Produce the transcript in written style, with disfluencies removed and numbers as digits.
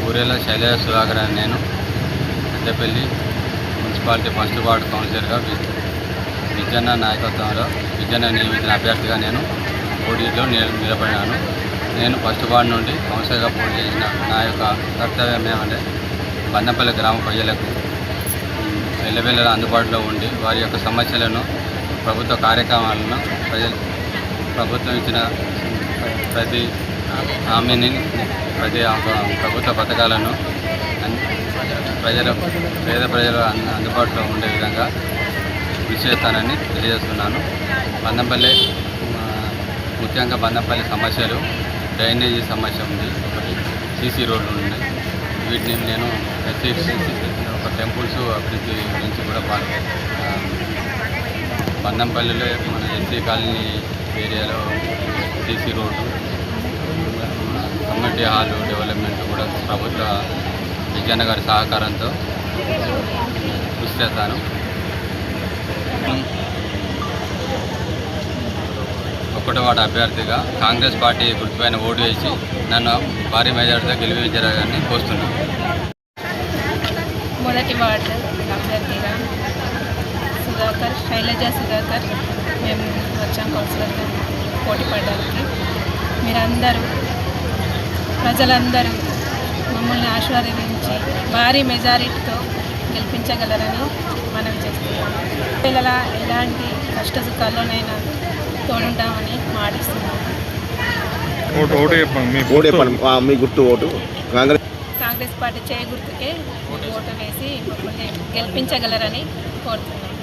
ఊరేళ్ళ శైలజ సుధాకర్ అని నేను Peddapalli municipality first ward కౌన్సిలర్గా విజయన్న నాయకత్వంలో విజయన్న నియమించిన అభ్యర్థిగా నేను పోటీలో నిలబడినాను. నేను ఫస్ట్ వార్డు నుండి కౌన్సిలర్గా పోటీ చేసిన నా యొక్క కర్తవ్యం ఏమంటే బందంపల్లి గ్రామ ప్రజలకు ఎల్లవెల్లలా అందుబాటులో ఉండి వారి యొక్క సమస్యలను ప్రభుత్వ కార్యక్రమాలను ప్రభుత్వం ఇచ్చిన ప్రతి హామీని ప్రతి ప్రభుత్వ పథకాలను పేద ప్రజలు అందుబాటులో ఉండే విధంగా కృషి చేస్తానని తెలియజేస్తున్నాను. బందంపల్లి ముఖ్యంగా బందంపల్లి సమస్యలు డ్రైనేజీ సమస్య ఉంది, ఒకటి సీసీ రోడ్లు ఉన్నాయి. వీటిని నేను ఒక టెంపుల్స్ అభివృద్ధి గురించి కూడా బందంపల్లిలో మన ఎస్సీ కాలనీ ఏరియాలో CC road, community hall development కూడా ప్రభుత్వ విజయన్న గారి సహకారంతో కృషి చేస్తాను. ఒకటో వార్డు అభ్యర్థిగా కాంగ్రెస్ పార్టీ గుర్తుపైన ఓటు వేసి నన్ను భారీ మెజార్టీతో గెలిపించారని కోరుతున్నాను. మొదటి వార్డు అభ్యర్థిగా శైలజ సుధాకర్ మేము వచ్చాం కౌన్సిలర్గా పోటీ పడడానికి. మీరందరూ ప్రజలందరూ మమ్మల్ని ఆశీర్వదించి భారీ మెజారిటీతో గెలిపించగలరని మనవి చేస్తున్నాం. పిల్లల ఎలాంటి కష్ట సుఖాల్లోనైనా తోడుంటామని మాటిస్తున్నాం. కాంగ్రెస్ పార్టీ చేయ గుర్తుకే ఓటు వేసి మమ్మల్ని గెలిపించగలరని కోరుతున్నాం.